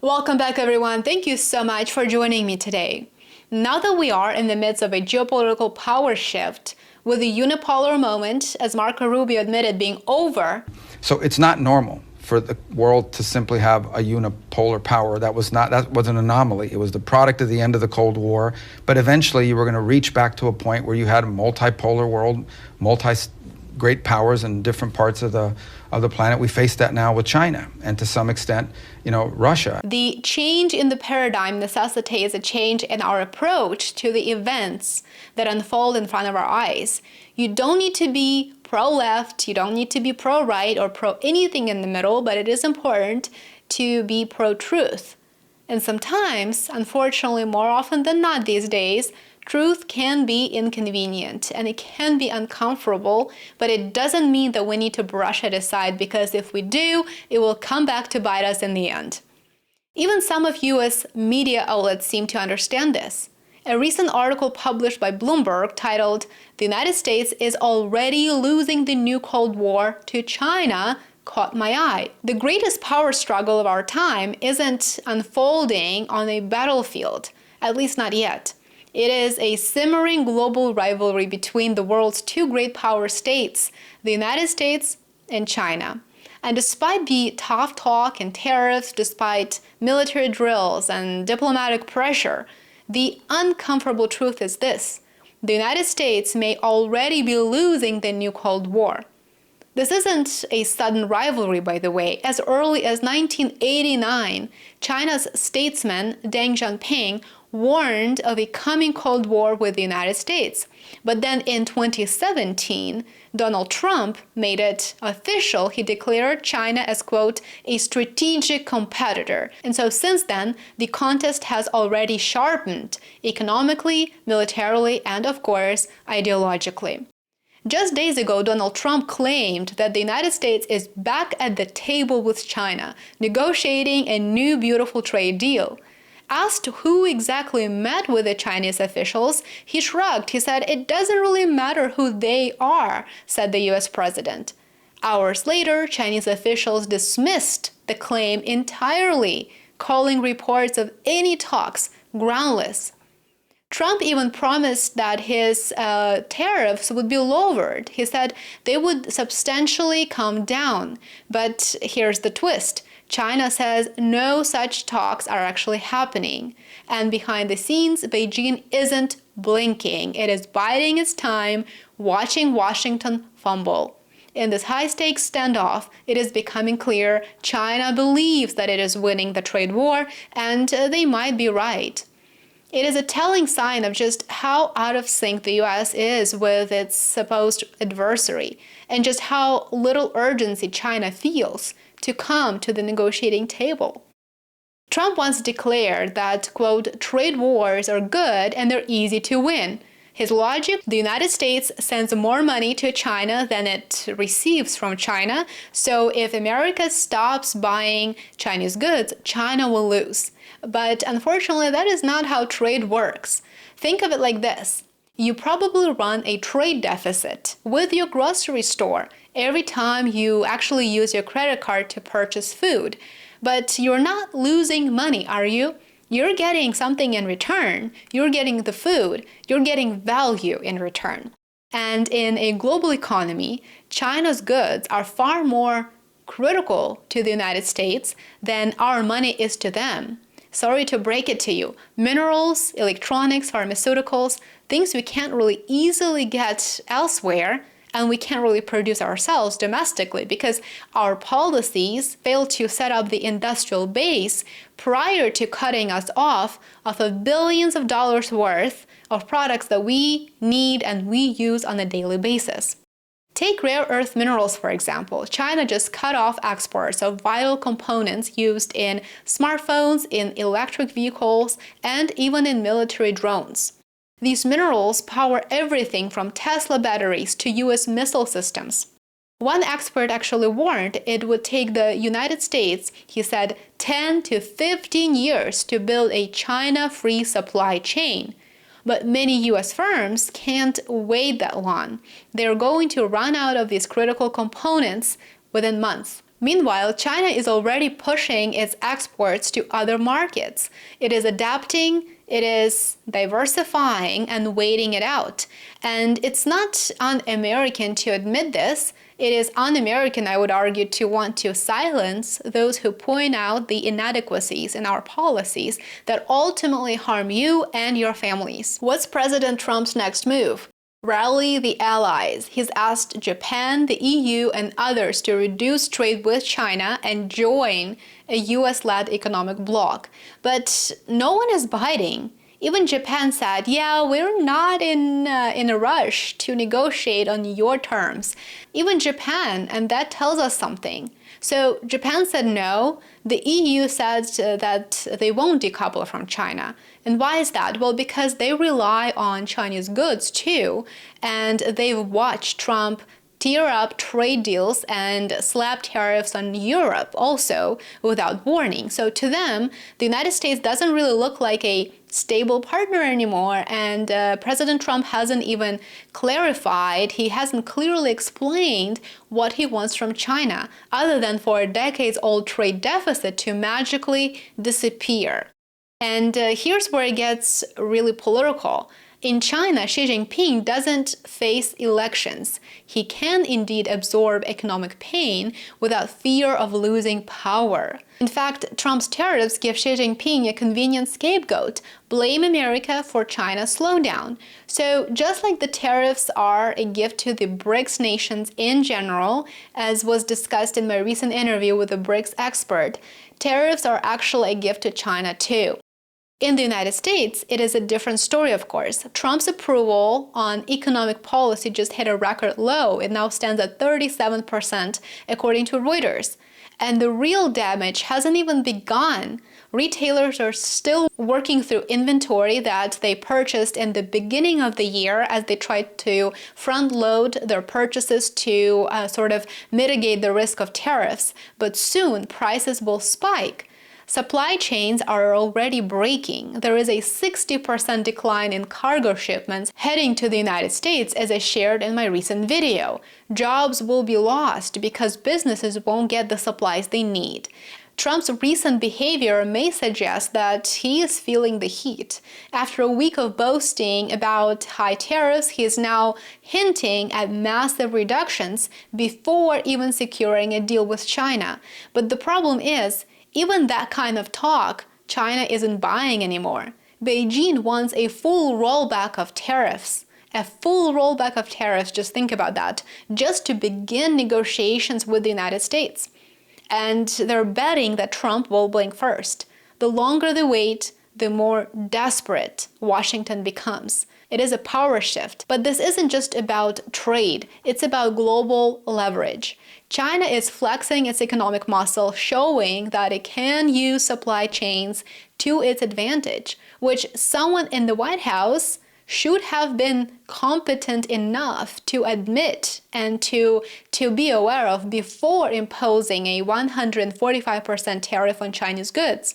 Welcome back, everyone. Thank you so much for joining me today. Now that we are in the midst of a geopolitical power shift, with the unipolar moment, as Marco Rubio admitted, being over. So it's not normal for the world to simply have a unipolar power. That was an anomaly. It was the product of the end of the Cold War. But eventually you were going to reach back to a point where you had a multipolar world, great powers in different parts of the planet. We face that now with China and to some extent, Russia. The change in the paradigm necessitates a change in our approach to the events that unfold in front of our eyes. You don't need to be pro-left, you don't need to be pro-right or pro-anything in the middle, but it is important to be pro-truth. And sometimes, unfortunately, more often than not these days, truth can be inconvenient and it can be uncomfortable, but it doesn't mean that we need to brush it aside, because if we do, it will come back to bite us in the end. Even some of US media outlets seem to understand this. A recent article published by Bloomberg titled, "The United States is already losing the new Cold War to China," caught my eye. The greatest power struggle of our time isn't unfolding on a battlefield, at least not yet. It is a simmering global rivalry between the world's two great power states, the United States and China. And despite the tough talk and tariffs, despite military drills and diplomatic pressure, the uncomfortable truth is this: the United States may already be losing the new Cold War. This isn't a sudden rivalry, by the way. As early as 1989, China's statesman Deng Xiaoping warned of a coming Cold War with the United States. But then in 2017, Donald Trump made it official. He declared China as, quote, a strategic competitor. And so since then, the contest has already sharpened economically, militarily, and of course, ideologically. Just days ago, Donald Trump claimed that the United States is back at the table with China, negotiating a new beautiful trade deal. Asked who exactly met with the Chinese officials, he shrugged. He said, "It doesn't really matter who they are," said the US president. Hours later, Chinese officials dismissed the claim entirely, calling reports of any talks groundless. Trump even promised that his tariffs would be lowered. He said they would substantially come down. But here's the twist. China says no such talks are actually happening. And behind the scenes, Beijing isn't blinking. It is biding its time, watching Washington fumble. In this high-stakes standoff, it is becoming clear China believes that it is winning the trade war, and they might be right. It is a telling sign of just how out of sync the US is with its supposed adversary, and just how little urgency China feels to come to the negotiating table. Trump once declared that, quote, trade wars are good and they're easy to win. His logic: the United States sends more money to China than it receives from China, so if America stops buying Chinese goods, China will lose. But unfortunately, that is not how trade works. Think of it like this. You probably run a trade deficit with your grocery store every time you actually use your credit card to purchase food. But you're not losing money, are you? You're getting something in return. You're getting the food. You're getting value in return. And in a global economy, China's goods are far more critical to the United States than our money is to them. Sorry to break it to you. Minerals, electronics, pharmaceuticals, things we can't really easily get elsewhere, and we can't really produce ourselves domestically because our policies fail to set up the industrial base prior to cutting us off of billions of dollars worth of products that we need and we use on a daily basis. Take rare earth minerals, for example. China just cut off exports of vital components used in smartphones, in electric vehicles, and even in military drones. These minerals power everything from Tesla batteries to US missile systems. One expert actually warned it would take the United States, he said, 10 to 15 years to build a China-free supply chain. But many US firms can't wait that long. They're going to run out of these critical components within months. Meanwhile, China is already pushing its exports to other markets. It is adapting, it is diversifying and waiting it out. And it's not un-American to admit this. It is un-American, I would argue, to want to silence those who point out the inadequacies in our policies that ultimately harm you and your families. What's President Trump's next move? Rally the allies. He's asked Japan, the EU, and others to reduce trade with China and join a US-led economic bloc. But no one is biting. Even Japan said, yeah, we're not in a rush to negotiate on your terms. Even Japan, and that tells us something. So Japan said no. The EU said that they won't decouple from China. And why is that? Well, because they rely on Chinese goods too, and they've watched Trump tear up trade deals and slap tariffs on Europe also without warning. So to them, the United States doesn't really look like a stable partner anymore, and President Trump hasn't even clarified, he hasn't clearly explained what he wants from China, other than for a decades-old trade deficit to magically disappear. And here's where it gets really political. In China, Xi Jinping doesn't face elections. He can indeed absorb economic pain without fear of losing power. In fact, Trump's tariffs give Xi Jinping a convenient scapegoat. Blame America for China's slowdown. So just like the tariffs are a gift to the BRICS nations in general, as was discussed in my recent interview with a BRICS expert, tariffs are actually a gift to China too. In the United States, it is a different story, of course. Trump's approval on economic policy just hit a record low. It now stands at 37%, according to Reuters. And the real damage hasn't even begun. Retailers are still working through inventory that they purchased in the beginning of the year as they tried to front-load their purchases to sort of mitigate the risk of tariffs. But soon, prices will spike. Supply chains are already breaking. There is a 60% decline in cargo shipments heading to the United States, as I shared in my recent video. Jobs will be lost because businesses won't get the supplies they need. Trump's recent behavior may suggest that he is feeling the heat. After a week of boasting about high tariffs, he is now hinting at massive reductions before even securing a deal with China. But the problem is, even that kind of talk, China isn't buying anymore. Beijing wants a full rollback of tariffs. A full rollback of tariffs, just think about that, just to begin negotiations with the United States. And they're betting that Trump will blink first. The longer they wait, the more desperate Washington becomes. It is a power shift. But this isn't just about trade, it's about global leverage. China is flexing its economic muscle, showing that it can use supply chains to its advantage, which someone in the White House should have been competent enough to admit and to be aware of before imposing a 145% tariff on Chinese goods.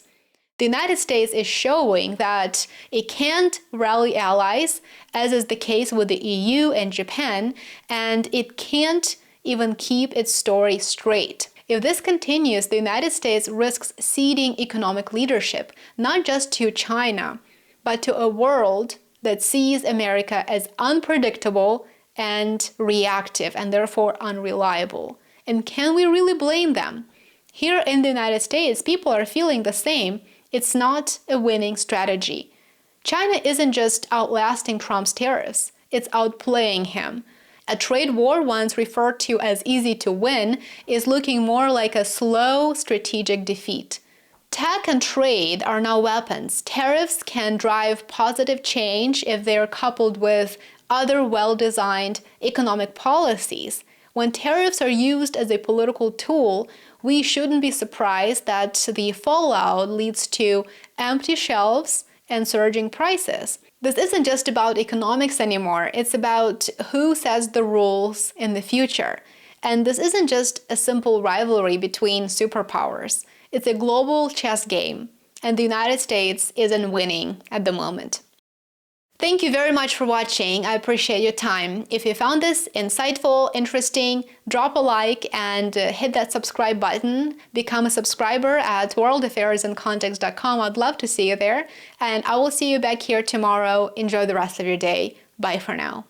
The United States is showing that it can't rally allies, as is the case with the EU and Japan, and it can't even keep its story straight. If this continues, the United States risks ceding economic leadership, not just to China, but to a world that sees America as unpredictable and reactive, and therefore unreliable. And can we really blame them? Here in the United States, people are feeling the same. It's not a winning strategy. China isn't just outlasting Trump's tariffs, it's outplaying him. A trade war, once referred to as easy to win, is looking more like a slow strategic defeat. Tech and trade are now weapons. Tariffs can drive positive change if they are coupled with other well-designed economic policies. When tariffs are used as a political tool, we shouldn't be surprised that the fallout leads to empty shelves and surging prices. This isn't just about economics anymore, it's about who sets the rules in the future. And this isn't just a simple rivalry between superpowers. It's a global chess game, and the United States isn't winning at the moment. Thank you very much for watching. I appreciate your time. If you found this insightful, interesting, drop a like and hit that subscribe button. Become a subscriber at worldaffairsandcontext.com. I'd love to see you there. And I will see you back here tomorrow. Enjoy the rest of your day. Bye for now.